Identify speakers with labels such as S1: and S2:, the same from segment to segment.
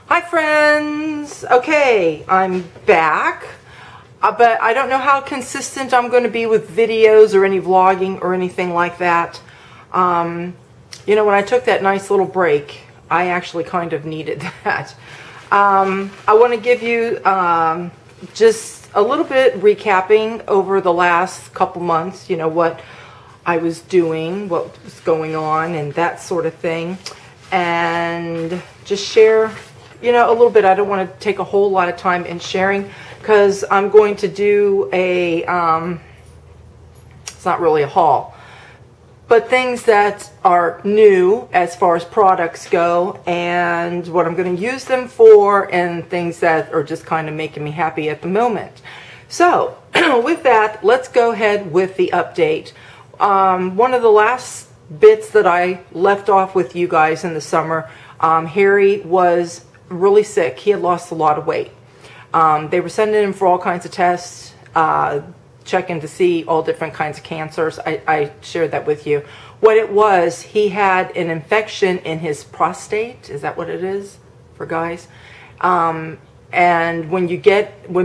S1: Hi friends! Okay, I'm back, but I don't know how consistent I'm going to be with videos or any vlogging or anything like that. You know, when I took that nice little break, I actually kind of needed that. I want to give you just a little bit recapping over the last couple months, you know, what I was doing, what was going on, and that sort of thing. And just share, you know, a little bit. I don't want to take a whole lot of time in sharing because I'm going to do a, it's not really a haul, but things that are new as far as products go and what I'm going to use them for and things that are just kind of making me happy at the moment. So with that, let's go ahead with the update. One of the last bits that I left off with you guys in the summer, Harry was really sick. He had lost a lot of weight. They were sending him for all kinds of tests, checking to see all different kinds of cancers. I shared that with you. What it was, he had an infection in his prostate. Is that what it is for guys? And when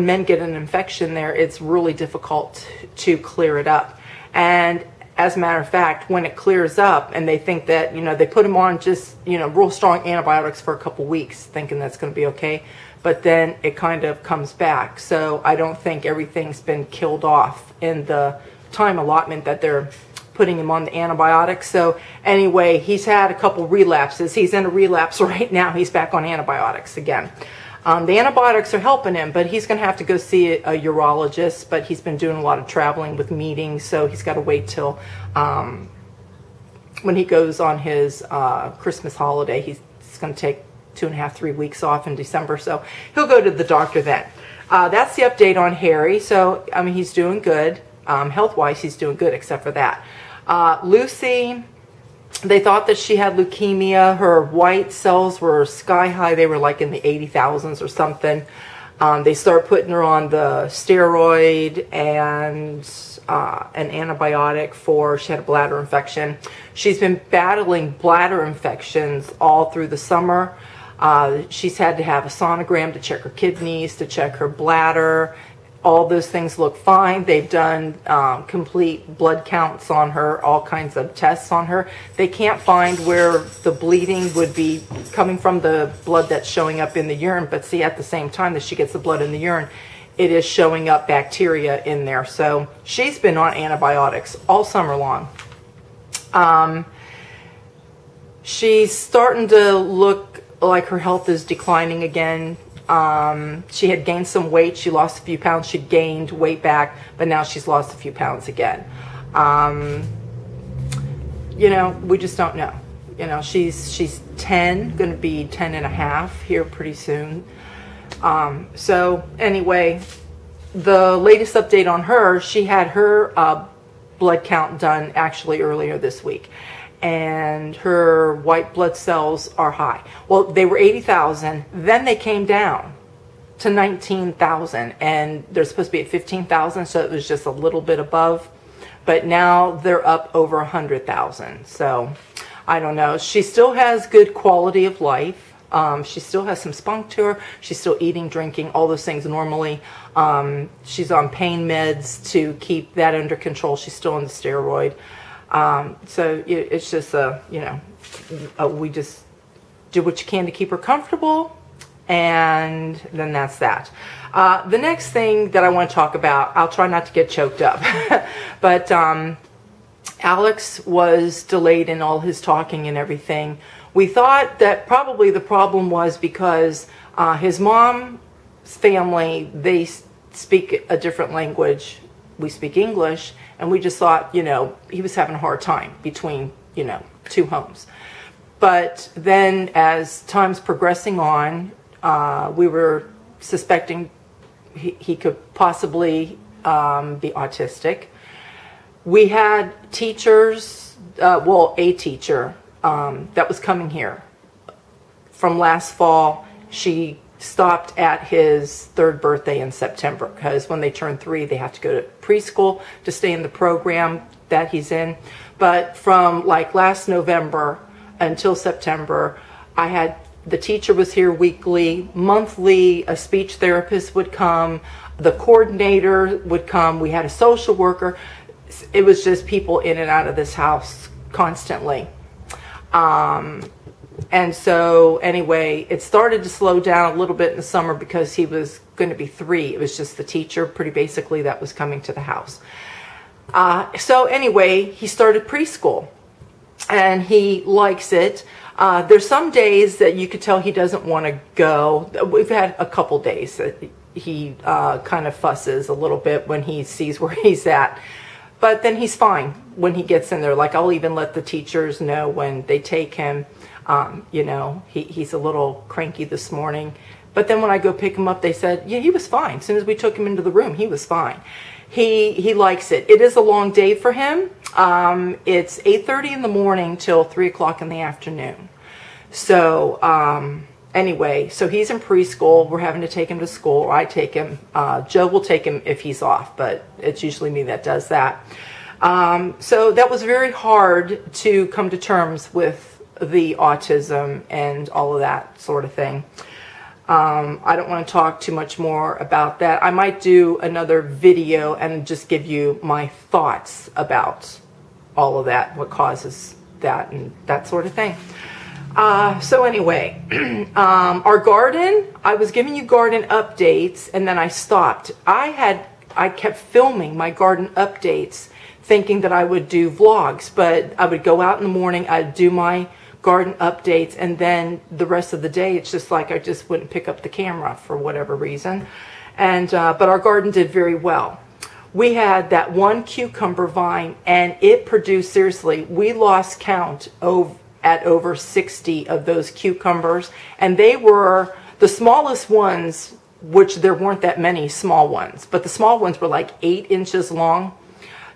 S1: men get an infection there, it's really difficult to clear it up. And as a matter of fact, when it clears up and they think that, you know, they put him on just, you know, real strong antibiotics for a couple weeks thinking that's going to be okay, but then it kind of comes back. So I don't think everything's been killed off in the time allotment that they're putting him on the antibiotics. So anyway, he's had a couple relapses. He's in a relapse right now. He's back on antibiotics again. The antibiotics are helping him, but he's going to have to go see a urologist, but he's been doing a lot of traveling with meetings, so he's got to wait till when he goes on his Christmas holiday. He's going to take 2.5, 3 weeks off in December, so he'll go to the doctor then. That's the update on Harry. So, I mean, he's doing good. Health-wise, he's doing good except for that. Lucy, they thought that she had leukemia. Her white cells were sky high. They were like in the 80,000s or something. They started putting her on the steroid and an antibiotic for, she had a bladder infection. She's been battling bladder infections all through the summer. She's had to have a sonogram to check her kidneys, to check her bladder. All those things look fine. They've done complete blood counts on her, all kinds of tests on her. They can't find where the bleeding would be coming from, the blood that's showing up in the urine. But see, at the same time that she gets the blood in the urine, it is showing up bacteria in there. So she's been on antibiotics all summer long. She's starting to look like her health is declining again. She had gained some weight. She lost a few pounds. She gained weight back, but now she's lost a few pounds again. You know, we just don't know. You know, she's 10, going to be 10 and a half here pretty soon. So anyway, the latest update on her, she had her blood count done actually earlier this week. And her white blood cells are high. Well, they were 80,000, then they came down to 19,000, and they're supposed to be at 15,000, so it was just a little bit above. But now they're up over 100,000. So I don't know. She still has good quality of life. She still has some spunk to her. She's still eating, drinking, all those things normally. She's on pain meds to keep that under control. She's still on the steroid. So it's just you know, we just do what you can to keep her comfortable, and then that's that. The next thing that I want to talk about, I'll try not to get choked up, but Alex was delayed in all his talking and everything. We thought that probably the problem was because his mom's family, they speak a different language. We speak English, and we just thought, you know, he was having a hard time between, you know, two homes. But then as time's progressing on, we were suspecting he could possibly be autistic. We had teachers, well, a teacher that was coming here from last fall. She stopped at his 3rd birthday in September, because when they turn 3, they have to go to preschool to stay in the program that he's in. But from like last November until September, I had The teacher was here weekly. Monthly, a speech therapist would come. The coordinator would come. We had a social worker. It was just people in and out of this house constantly. And so anyway, it started to slow down a little bit in the summer because he was going to be 3. It was just the teacher, pretty basically, that was coming to the house. So anyway, he started preschool, and he likes it. There's some days that you could tell he doesn't want to go. We've had a couple days that he kind of fusses a little bit when he sees where he's at. But then he's fine when he gets in there. Like, I'll even let the teachers know when they take him. You know, he's a little cranky this morning. But then when I go pick him up, they said, yeah, he was fine. As soon as we took him into the room, he was fine. He likes it. It is a long day for him. It's 8:30 in the morning till 3 o'clock in the afternoon. So anyway, so he's in preschool. We're having to take him to school. I take him. Joe will take him if he's off, but it's usually me that does that. So that was very hard to come to terms with the autism and all of that sort of thing. I don't want to talk too much more about that. I might do another video and just give you my thoughts about all of that, what causes that and that sort of thing. So anyway, our garden, I was giving you garden updates and then I stopped. I kept filming my garden updates thinking that I would do vlogs, but I would go out in the morning, I'd do my garden updates, and then the rest of the day it's just like I just wouldn't pick up the camera for whatever reason. And but our garden did very well. We had that one cucumber vine and it produced, seriously, we lost count at over 60 of those cucumbers, and they were the smallest ones, which there weren't that many small ones, but the small ones were like 8 inches long.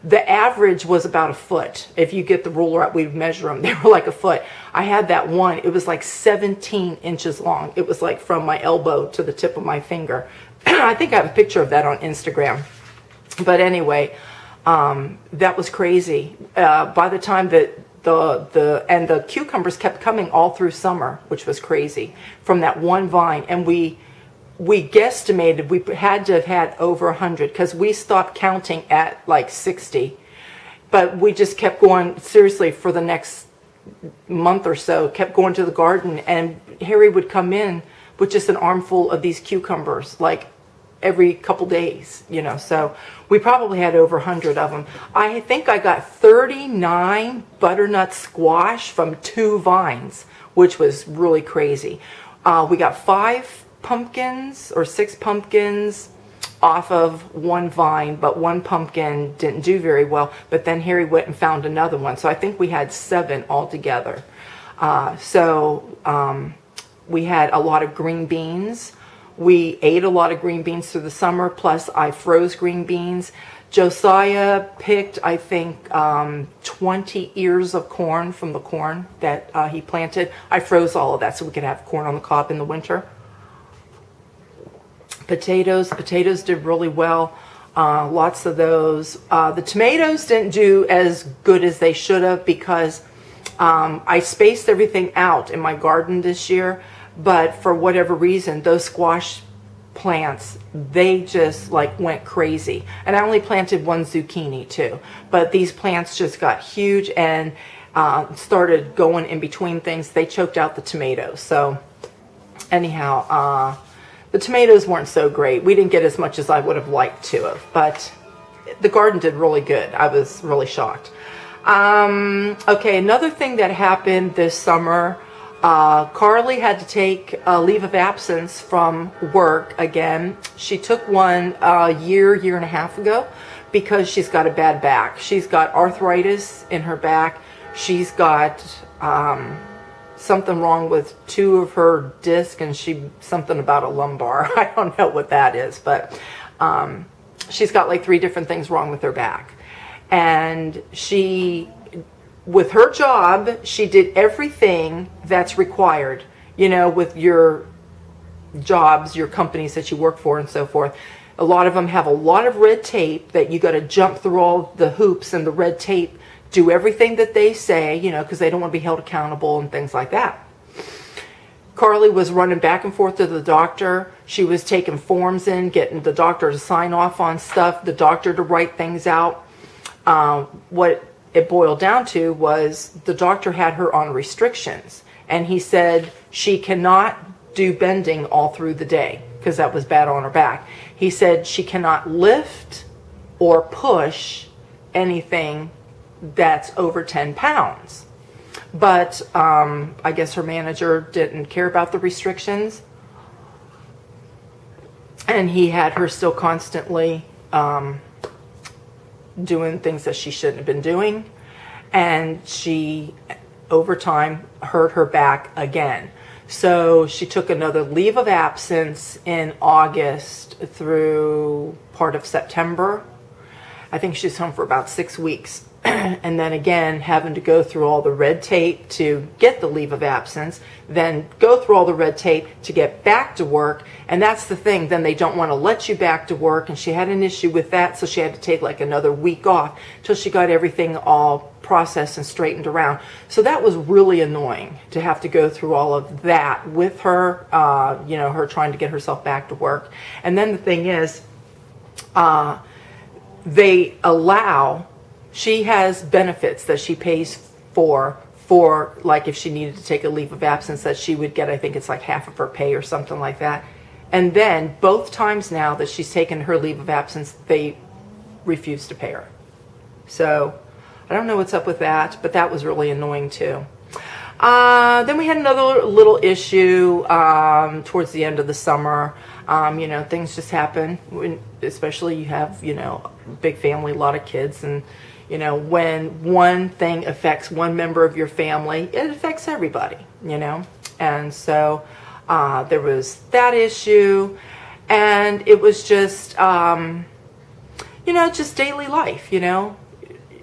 S1: The average was about a foot. If you get the ruler out, we'd measure them. They were like a foot. I had that one. It was like 17 inches long. It was like from my elbow to the tip of my finger. I think I have a picture of that on Instagram. But anyway, that was crazy. By the time that the cucumbers kept coming all through summer, which was crazy, from that one vine. And we guesstimated we had to have had over 100 because we stopped counting at like 60. But we just kept going, seriously, for the next month or so, kept going to the garden, and Harry would come in with just an armful of these cucumbers, like every couple days, you know. So we probably had over 100 of them. I think I got 39 butternut squash from 2 vines, which was really crazy. We got 5 pumpkins or 6 pumpkins off of one vine, but one pumpkin didn't do very well, but then Harry went and found another one, so I think we had 7 altogether. We had a lot of green beans. We ate a lot of green beans through the summer, plus I froze green beans. Josiah picked, I think, 20 ears of corn from the corn that he planted. I froze all of that so we could have corn on the cob in the winter. Potatoes did really well. Lots of those. The tomatoes didn't do as good as they should have because I spaced everything out in my garden this year, but for whatever reason, those squash plants, they just like went crazy. And I only planted 1 zucchini too, but these plants just got huge and started going in between things. They choked out the tomatoes. So anyhow, the tomatoes weren't so great. We didn't get as much as I would have liked to have, but the garden did really good. I was really shocked. Okay, another thing that happened this summer, Carly had to take a leave of absence from work again. She took one a year and a half ago because she's got a bad back. She's got arthritis in her back. She's got something wrong with 2 of her discs, and something about a lumbar. I don't know what that is, but she's got like 3 different things wrong with her back. And with her job, she did everything that's required, you know, with your jobs, your companies that you work for and so forth. A lot of them have a lot of red tape that you got to jump through all the hoops and the red tape, do everything that they say, you know, because they don't want to be held accountable and things like that. Carly was running back and forth to the doctor. She was taking forms in, getting the doctor to sign off on stuff, the doctor to write things out. What it boiled down to was the doctor had her on restrictions, and he said she cannot do bending all through the day because that was bad on her back. He said she cannot lift or push anything that's over 10 pounds. But I guess her manager didn't care about the restrictions, and he had her still constantly doing things that she shouldn't have been doing, and she over time hurt her back again. So she took another leave of absence in August through part of September. I think she's home for about 6 weeks. And then again, having to go through all the red tape to get the leave of absence, then go through all the red tape to get back to work. And that's the thing, then they don't want to let you back to work. And she had an issue with that, so she had to take like another week off till she got everything all processed and straightened around. So that was really annoying to have to go through all of that with her, you know, her trying to get herself back to work. And then the thing is, they allow, she has benefits that she pays for like if she needed to take a leave of absence that she would get, I think it's like half of her pay or something like that. And then both times now that she's taken her leave of absence, they refuse to pay her. So I don't know what's up with that, but that was really annoying too. Then we had another little issue towards the end of the summer. You know, things just happen, especially you have, you know, big family, a lot of kids, and you know, when one thing affects one member of your family, it affects everybody, you know. And so there was that issue, and it was just, you know, just daily life, you know.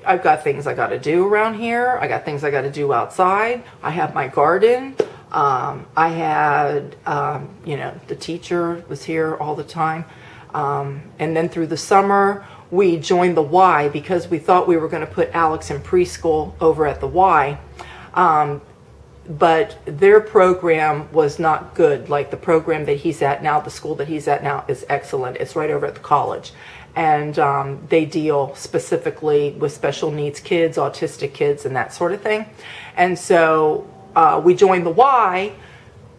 S1: I've got things I got to do around here. I got things I got to do outside. I have my garden. I had, you know, the teacher was here all the time. And then through the summer, we joined the Y because we thought we were going to put Alex in preschool over at the Y. But their program was not good. Like the program that he's at now, the school that he's at now is excellent. It's right over at the college. And they deal specifically with special needs kids, autistic kids, and that sort of thing. And so we joined the Y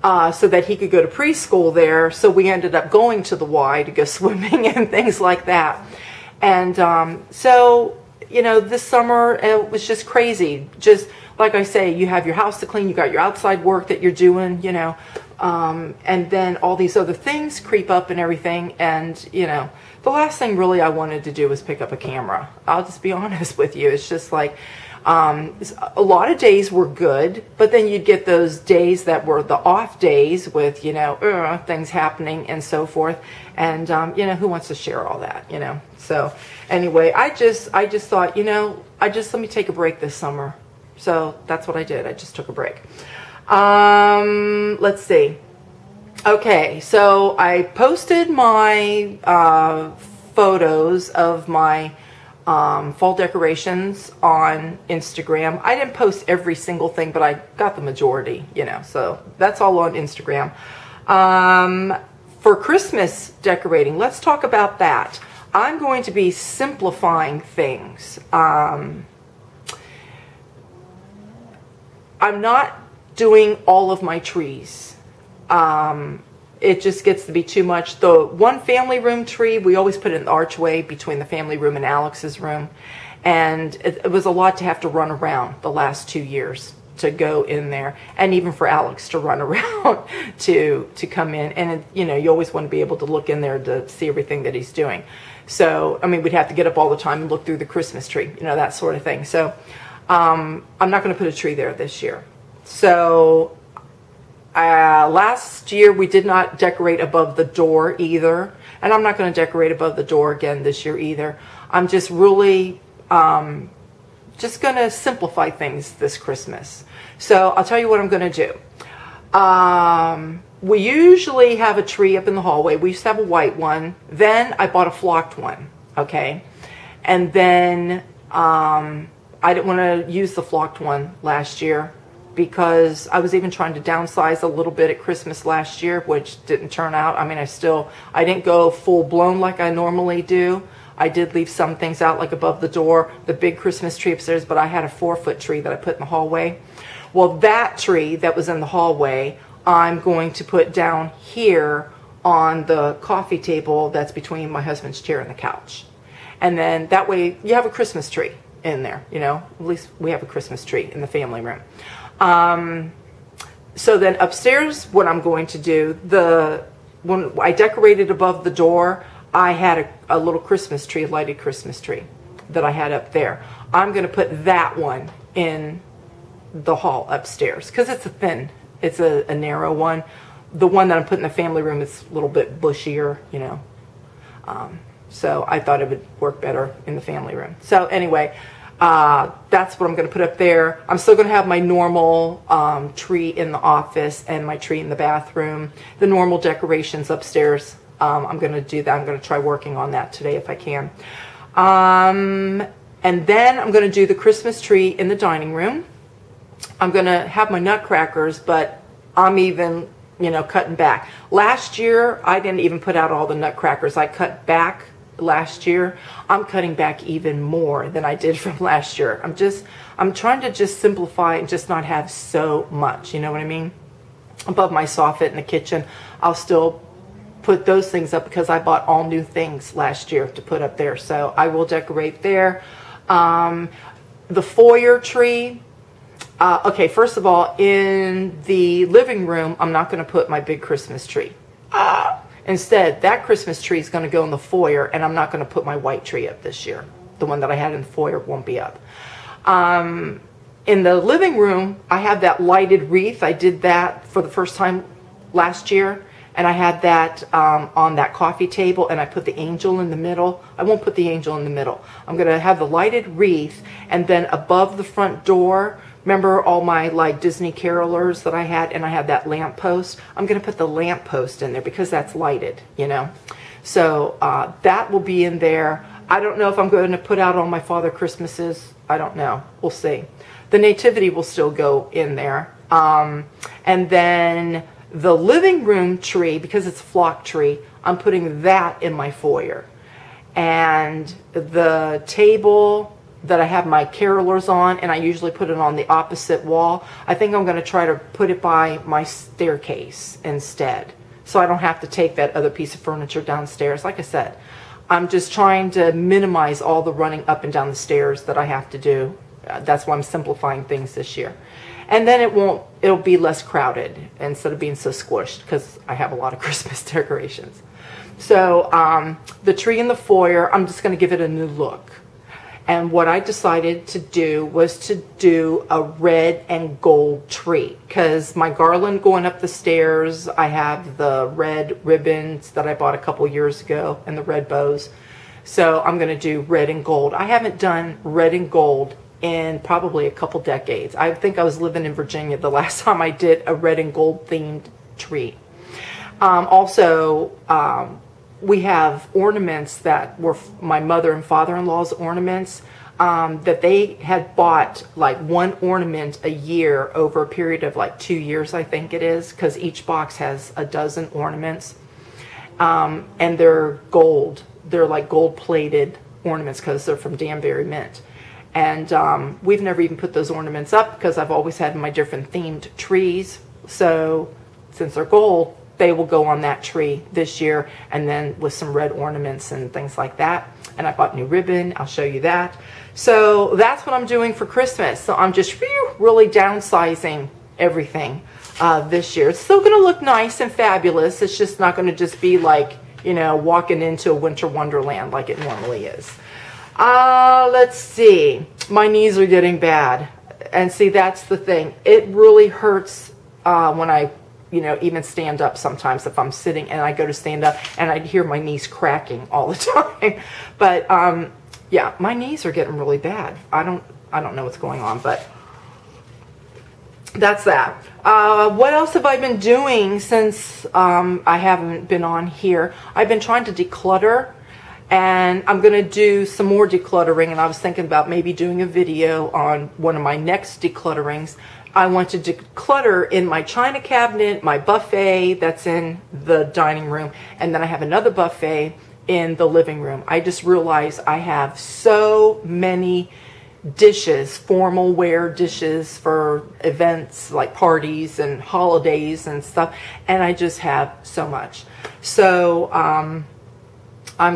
S1: so that he could go to preschool there. So we ended up going to the Y to go swimming and things like that. And so, you know, this summer it was just crazy. Just like I say, you have your house to clean, you got your outside work that you're doing, you know, and then all these other things creep up and everything. And, you know, the last thing really I wanted to do was pick up a camera. I'll just be honest with you. It's just like, a lot of days were good, but then you'd get those days that were the off days with, you know, things happening and so forth. And, you know, who wants to share all that, you know? So anyway, I just thought, you know, let me take a break this summer. So that's what I did. I just took a break. Let's see. Okay, so I posted my photos of my fall decorations on Instagram. I didn't post every single thing, but I got the majority, you know, so that's all on Instagram. For Christmas decorating, let's talk about that. I'm going to be simplifying things. I'm not doing all of my trees. It just gets to be too much. The one family room tree, we always put it in the archway between the family room and Alex's room. And it was a lot to have to run around the last 2 years to go in there. And even for Alex to run around to come in. And, it, you know, you always want to be able to look in there to see everything that he's doing. So, I mean, we'd have to get up all the time and look through the Christmas tree, you know, that sort of thing. So, I'm not going to put a tree there this year. So, last year we did not decorate above the door either, and I'm not going to decorate above the door again this year either. I'm just really just going to simplify things this Christmas. So I'll tell you what I'm going to do. We usually have a tree up in the hallway. We used to have a white one. Then I bought a flocked one, okay? And then I didn't want to use the flocked one last year. because I was even trying to downsize a little bit at Christmas last year, which didn't turn out. I mean, I didn't go full blown like I normally do. I did leave some things out, like above the door, the big Christmas tree upstairs, but I had a 4-foot tree that I put in the hallway. Well, that tree that was in the hallway, I'm going to put down here on the coffee table that's between my husband's chair and the couch. And then that way you have a Christmas tree in there, you know, at least we have a Christmas tree in the family room. So then upstairs, what I'm going to do, when I decorated above the door, I had a little Christmas tree, a lighted Christmas tree that I had up there. I'm going to put that one in the hall upstairs because it's a narrow one. The one that I'm putting in the family room is a little bit bushier, you know. So I thought it would work better in the family room. So anyway, that's what I'm going to put up there. I'm still going to have my normal tree in the office and my tree in the bathroom. The normal decorations upstairs, I'm going to do that. I'm going to try working on that today if I can. And then I'm going to do the Christmas tree in the dining room. I'm going to have my nutcrackers, but I'm even, you know, cutting back. Last year, I didn't even put out all the nutcrackers. I cut back last year. I'm cutting back even more than I did from last year. I'm trying to just simplify and just not have so much, you know what I mean? Above my soffit in the kitchen, I'll still put those things up because I bought all new things last year to put up there. So I will decorate there. The foyer tree. Okay, first of all, in the living room, I'm not going to put my big Christmas tree. Instead, that Christmas tree is going to go in the foyer, and I'm not going to put my white tree up this year. The one that I had in the foyer won't be up. In the living room, I have that lighted wreath. I did that for the first time last year, and I had that on that coffee table, and I put the angel in the middle. I won't put the angel in the middle. I'm going to have the lighted wreath, and then above the front door, remember all my like Disney carolers that I had, and I had that lamp post? I'm going to put the lamp post in there because that's lighted, you know. So that will be in there. I don't know if I'm going to put out all my Father Christmases. I don't know. We'll see. The nativity will still go in there. And then the living room tree, because it's a flock tree, I'm putting that in my foyer. And the table that I have my carolers on, and I usually put it on the opposite wall, I think I'm going to try to put it by my staircase instead, so I don't have to take that other piece of furniture downstairs. Like I said, I'm just trying to minimize all the running up and down the stairs that I have to do. That's why I'm simplifying things this year. And then it'll be less crowded instead of being so squished, because I have a lot of Christmas decorations. So the tree in the foyer, I'm just going to give it a new look. And what I decided to do was to do a red and gold tree, because my garland going up the stairs, I have the red ribbons that I bought a couple years ago and the red bows. So I'm going to do red and gold. I haven't done red and gold in probably a couple decades. I think I was living in Virginia the last time I did a red and gold themed tree. We have ornaments that were my mother and father-in-law's ornaments, that they had bought like one ornament a year over a period of like 2 years, I think it is, because each box has a dozen ornaments. And they're gold. They're like gold-plated ornaments because they're from Danbury Mint. And we've never even put those ornaments up because I've always had my different themed trees. So since they're gold, they will go on that tree this year, and then with some red ornaments and things like that. And I bought new ribbon. I'll show you that. So that's what I'm doing for Christmas. So I'm just really downsizing everything this year. It's still going to look nice and fabulous. It's just not going to just be like, you know, walking into a winter wonderland like it normally is. Let's see. My knees are getting bad. And see, that's the thing. It really hurts when I, you know, even stand up sometimes if I'm sitting and I go to stand up and I hear my knees cracking all the time. But yeah, my knees are getting really bad. I don't know what's going on, but that's that. What else have I been doing since I haven't been on here? I've been trying to declutter, and I'm going to do some more decluttering, and I was thinking about maybe doing a video on one of my next declutterings. I want to declutter in my china cabinet, my buffet that's in the dining room, and then I have another buffet in the living room. I just realized I have so many dishes, formal wear dishes for events like parties and holidays and stuff, and I just have so much. So I'm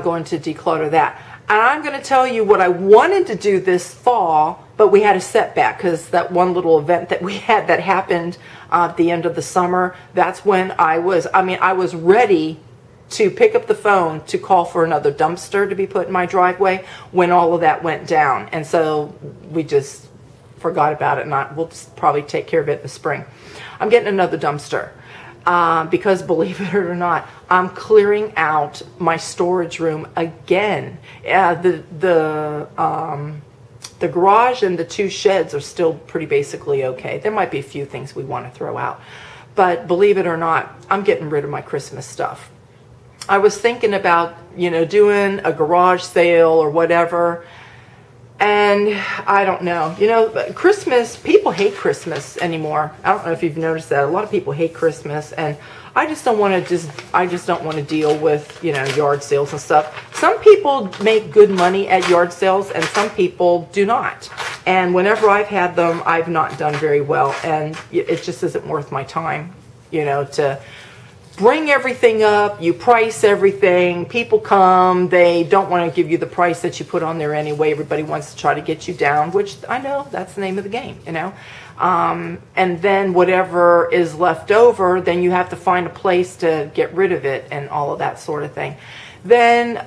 S1: going to declutter that. And I'm going to tell you what I wanted to do this fall, but we had a setback because that one little event that we had that happened at the end of the summer, that's when I was ready to pick up the phone to call for another dumpster to be put in my driveway when all of that went down. And so we just forgot about it, and we'll just probably take care of it in the spring. I'm getting another dumpster. Because believe it or not, I'm clearing out my storage room again. The garage and the 2 sheds are still pretty basically okay. There might be a few things we want to throw out, but believe it or not, I'm getting rid of my Christmas stuff. I was thinking about, doing a garage sale or whatever. And I don't know, Christmas, people hate Christmas anymore. I don't know if you've noticed that. A lot of people hate Christmas, and I just don't want to deal with, yard sales and stuff. Some people make good money at yard sales and some people do not. And whenever I've had them, I've not done very well, and it just isn't worth my time, to bring everything up, you price everything, people come, they don't want to give you the price that you put on there anyway. Everybody wants to try to get you down, which I know that's the name of the game, and then whatever is left over, then you have to find a place to get rid of it and all of that sort of thing. Then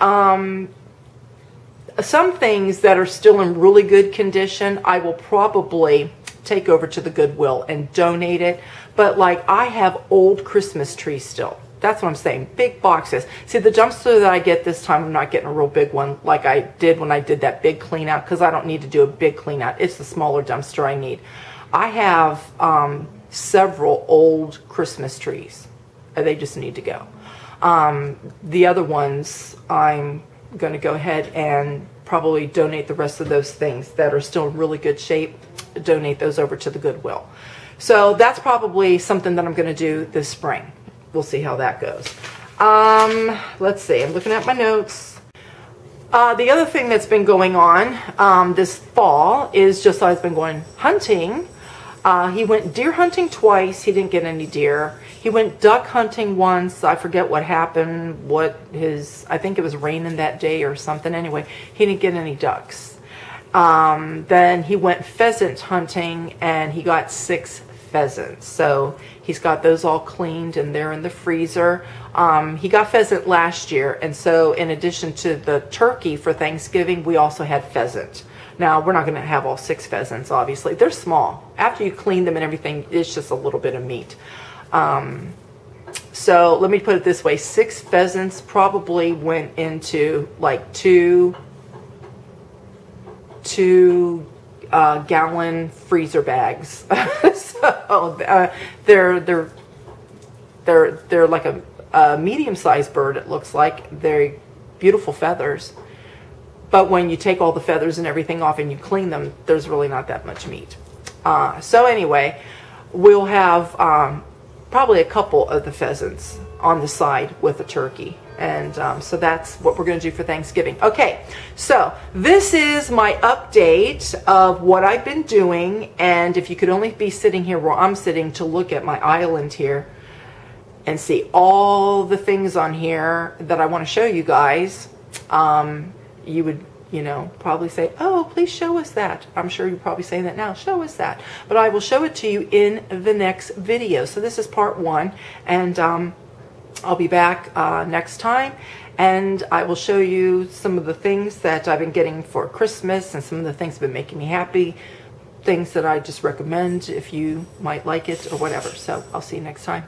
S1: some things that are still in really good condition, I will probably take over to the Goodwill and donate it. But like, I have old Christmas trees still. That's what I'm saying. Big boxes. See, the dumpster that I get this time, I'm not getting a real big one like I did when I did that big clean out, because I don't need to do a big clean out. It's the smaller dumpster I need. I have several old Christmas trees. They just need to go. The other ones, I'm going to go ahead and probably donate the rest of those things that are still in really good shape, donate those over to the Goodwill. So that's probably something that I'm going to do this spring. We'll see how that goes. Let's see. I'm looking at my notes. The other thing that's been going on this fall is just I've been going hunting. He went deer hunting twice. He didn't get any deer. He went duck hunting once. I forget what happened. I think it was raining that day or something. Anyway, he didn't get any ducks. Then he went pheasant hunting and he got 6 pheasants. So he's got those all cleaned and they're in the freezer. He got pheasant last year, and so in addition to the turkey for Thanksgiving, we also had pheasant. Now, we're not going to have all 6 pheasants, obviously. They're small. After you clean them and everything, it's just a little bit of meat. So let me put it this way. 6 pheasants probably went into like 2 gallon freezer bags. So they're like a medium-sized bird, it looks like. They're beautiful feathers. But when you take all the feathers and everything off and you clean them, there's really not that much meat. So anyway, we'll have probably a couple of the pheasants on the side with the turkey. And so that's what we're going to do for Thanksgiving. Okay, so this is my update of what I've been doing. And if you could only be sitting here where I'm sitting to look at my island here and see all the things on here that I want to show you guys, you would, probably say, oh, please show us that. I'm sure you're probably saying that now. Show us that. But I will show it to you in the next video. So this is part 1. And I'll be back next time. And I will show you some of the things that I've been getting for Christmas and some of the things that have been making me happy. Things that I just recommend if you might like it or whatever. So I'll see you next time.